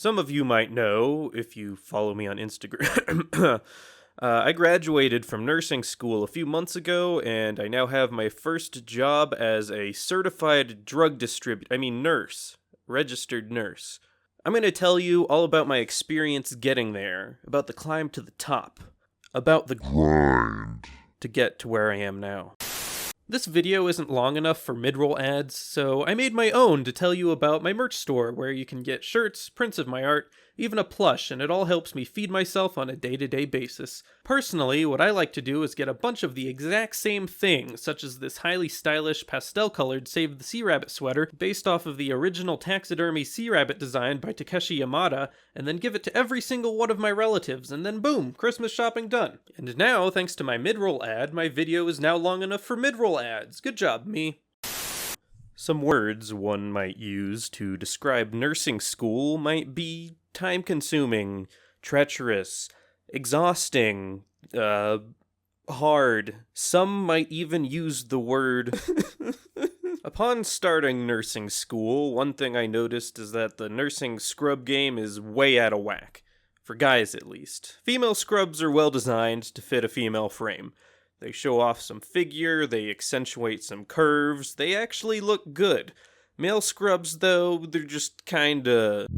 Some of you might know, if you follow me on Instagram, I graduated from nursing school a few months ago, and I now have my first job as a certified drug nurse, registered nurse. I'm going to tell you all about my experience getting there, about the climb to the top, about the grind to get to where I am now. This video isn't long enough for mid-roll ads, so I made my own to tell you about my merch store where you can get shirts, prints of my art, even a plush, and it all helps me feed myself on a day-to-day basis. Personally, what I like to do is get a bunch of the exact same thing, such as this highly stylish pastel-colored Save the Sea Rabbit sweater based off of the original taxidermy sea rabbit design by Takeshi Yamada, and then give it to every single one of my relatives, and then boom, Christmas shopping done. And now, thanks to my mid-roll ad, my video is now long enough for mid-roll ads. Good job, me. Some words one might use to describe nursing school might be time-consuming, treacherous, exhausting, hard. Some might even use the word... Upon starting nursing school, one thing I noticed is that the nursing scrub game is way out of whack. For guys, at least. Female scrubs are well designed to fit a female frame. They show off some figure, they accentuate some curves, they actually look good. Male scrubs, though, they're just kinda...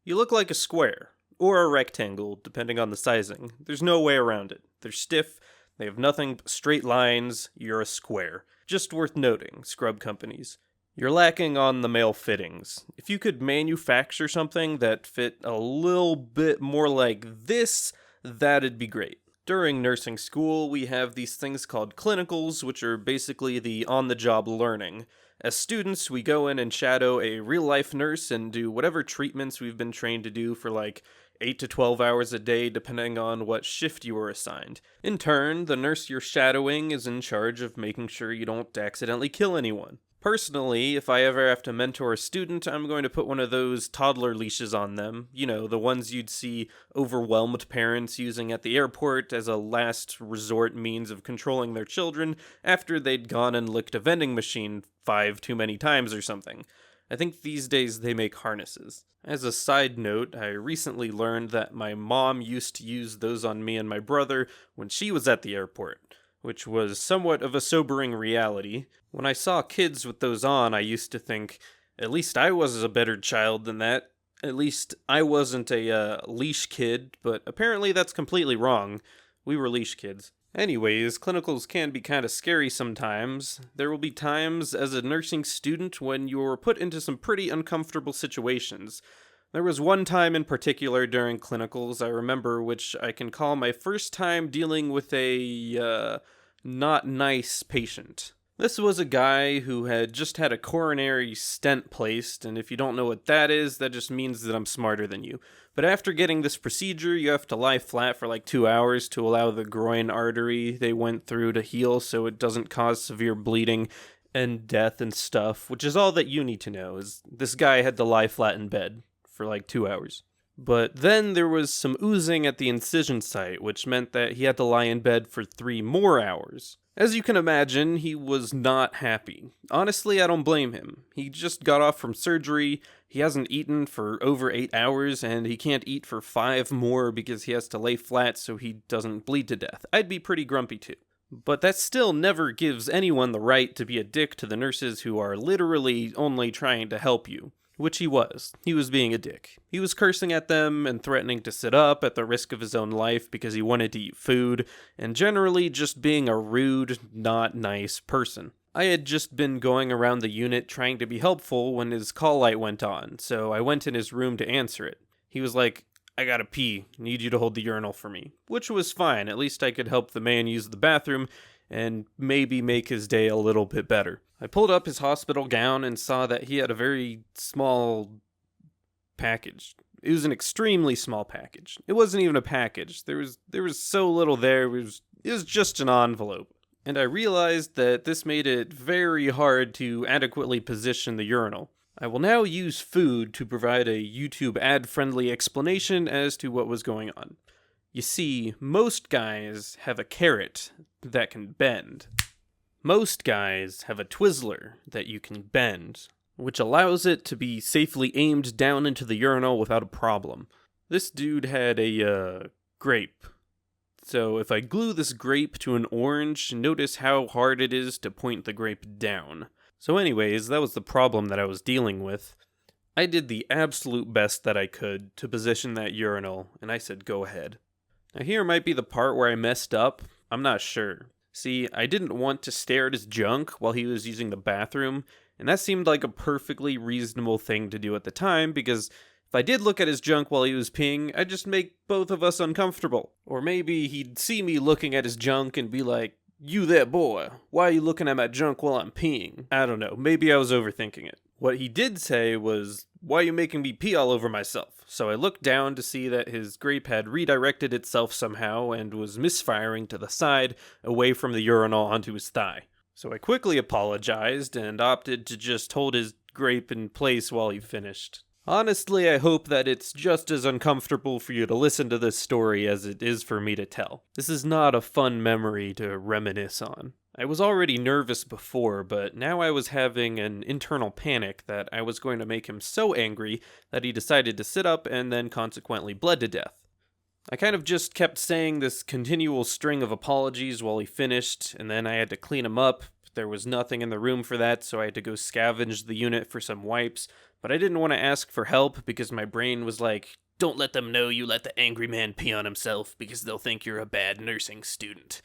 You look like a square, or a rectangle, depending on the sizing. There's no way around it. They're stiff, they have nothing but straight lines, you're a square. Just worth noting, scrub companies. You're lacking on the male fittings. If you could manufacture something that fit a little bit more like this, that'd be great. During nursing school, we have these things called clinicals, which are basically the on-the-job learning. As students, we go in and shadow a real-life nurse and do whatever treatments we've been trained to do for like 8 to 12 hours a day, depending on what shift you were assigned. In turn, the nurse you're shadowing is in charge of making sure you don't accidentally kill anyone. Personally, if I ever have to mentor a student, I'm going to put one of those toddler leashes on them. You know, the ones you'd see overwhelmed parents using at the airport as a last resort means of controlling their children after they'd gone and licked a vending machine 5 too many times or something. I think these days they make harnesses. As a side note, I recently learned that my mom used to use those on me and my brother when she was at the airport, which was somewhat of a sobering reality. When I saw kids with those on, I used to think, at least I was a better child than that. At least I wasn't a leash kid, but apparently that's completely wrong. We were leash kids. Anyways, clinicals can be kind of scary sometimes. There will be times as a nursing student when you're put into some pretty uncomfortable situations. There was one time in particular during clinicals I remember which I can call my first time dealing with a, not nice patient. This was a guy who had just had a coronary stent placed, and if you don't know what that is, that just means that I'm smarter than you. But after getting this procedure, you have to lie flat for like 2 hours to allow the groin artery they went through to heal so it doesn't cause severe bleeding and death and stuff, which is all that you need to know, is this guy had to lie flat in bed for like 2 hours. But then there was some oozing at the incision site, which meant that he had to lie in bed for 3 more hours. As you can imagine, he was not happy. Honestly, I don't blame him. He just got off from surgery, he hasn't eaten for over 8 hours, and he can't eat for 5 more because he has to lay flat so he doesn't bleed to death. I'd be pretty grumpy too. But that still never gives anyone the right to be a dick to the nurses who are literally only trying to help you. Which he was. He was being a dick. He was cursing at them and threatening to sit up at the risk of his own life because he wanted to eat food, and generally just being a rude, not nice person. I had just been going around the unit trying to be helpful when his call light went on, so I went in his room to answer it. He was like, "I gotta pee, need you to hold the urinal for me." Which was fine, at least I could help the man use the bathroom and maybe make his day a little bit better. I pulled up his hospital gown and saw that he had a very small package. It was an extremely small package. It wasn't even a package. There was so little there. It was just an envelope. And I realized that this made it very hard to adequately position the urinal. I will now use food to provide a YouTube ad-friendly explanation as to what was going on. You see, most guys have a carrot that can bend. Most guys have a Twizzler that you can bend. which allows it to be safely aimed down into the urinal without a problem. This dude had a grape. So if I glue this grape to an orange, notice how hard it is to point the grape down. So anyways, that was the problem that I was dealing with. I did the absolute best that I could to position that urinal, and I said go ahead. Now here might be the part where I messed up. I'm not sure. See, I didn't want to stare at his junk while he was using the bathroom, and that seemed like a perfectly reasonable thing to do at the time, because if I did look at his junk while he was peeing, I'd just make both of us uncomfortable. Or maybe he'd see me looking at his junk and be like, "You there, boy, why are you looking at my junk while I'm peeing?" I don't know, maybe I was overthinking it. What he did say was, "Why are you making me pee all over myself?" So I looked down to see that his grape had redirected itself somehow and was misfiring to the side, away from the urinal onto his thigh. So I quickly apologized and opted to just hold his grape in place while he finished. Honestly, I hope that it's just as uncomfortable for you to listen to this story as it is for me to tell. This is not a fun memory to reminisce on. I was already nervous before, but now I was having an internal panic that I was going to make him so angry that he decided to sit up and then consequently bled to death. I kind of just kept saying this continual string of apologies while he finished, and then I had to clean him up. There was nothing in the room for that, so I had to go scavenge the unit for some wipes. But I didn't want to ask for help because my brain was like, "Don't let them know you let the angry man pee on himself because they'll think you're a bad nursing student."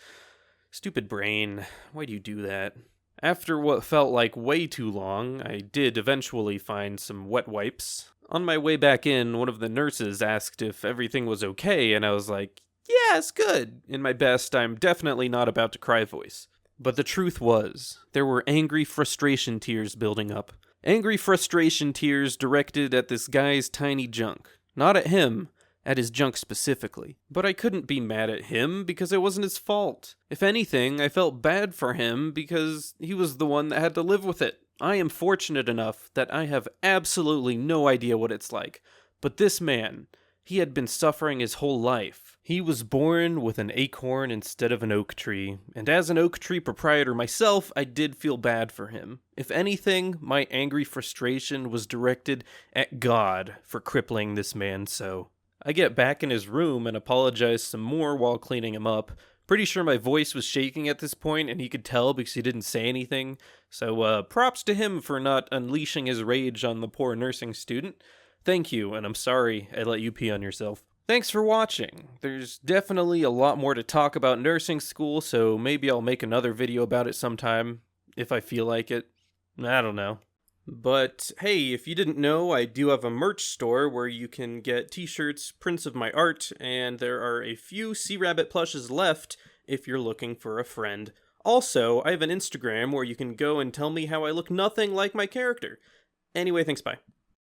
Stupid brain, why do you do that? After what felt like way too long, I did eventually find some wet wipes. On my way back in, one of the nurses asked if everything was okay, and I was like, "Yeah, it's good," in my best I'm definitely not about to cry voice. But the truth was, there were angry frustration tears building up. Angry frustration tears directed at this guy's tiny junk. Not at him, at his junk specifically. But I couldn't be mad at him because it wasn't his fault. If anything, I felt bad for him because he was the one that had to live with it. I am fortunate enough that I have absolutely no idea what it's like. But this man, he had been suffering his whole life. He was born with an acorn instead of an oak tree, and as an oak tree proprietor myself, I did feel bad for him. If anything, my angry frustration was directed at God for crippling this man so. I get back in his room and apologize some more while cleaning him up. Pretty sure my voice was shaking at this point, and he could tell because he didn't say anything, so props to him for not unleashing his rage on the poor nursing student. Thank you, and I'm sorry I let you pee on yourself. Thanks for watching. There's definitely a lot more to talk about nursing school, so maybe I'll make another video about it sometime, if I feel like it. I don't know. But hey, if you didn't know, I do have a merch store where you can get t-shirts, prints of my art, and there are a few Sea Rabbit plushes left if you're looking for a friend. Also, I have an Instagram where you can go and tell me how I look nothing like my character. Anyway, thanks, bye.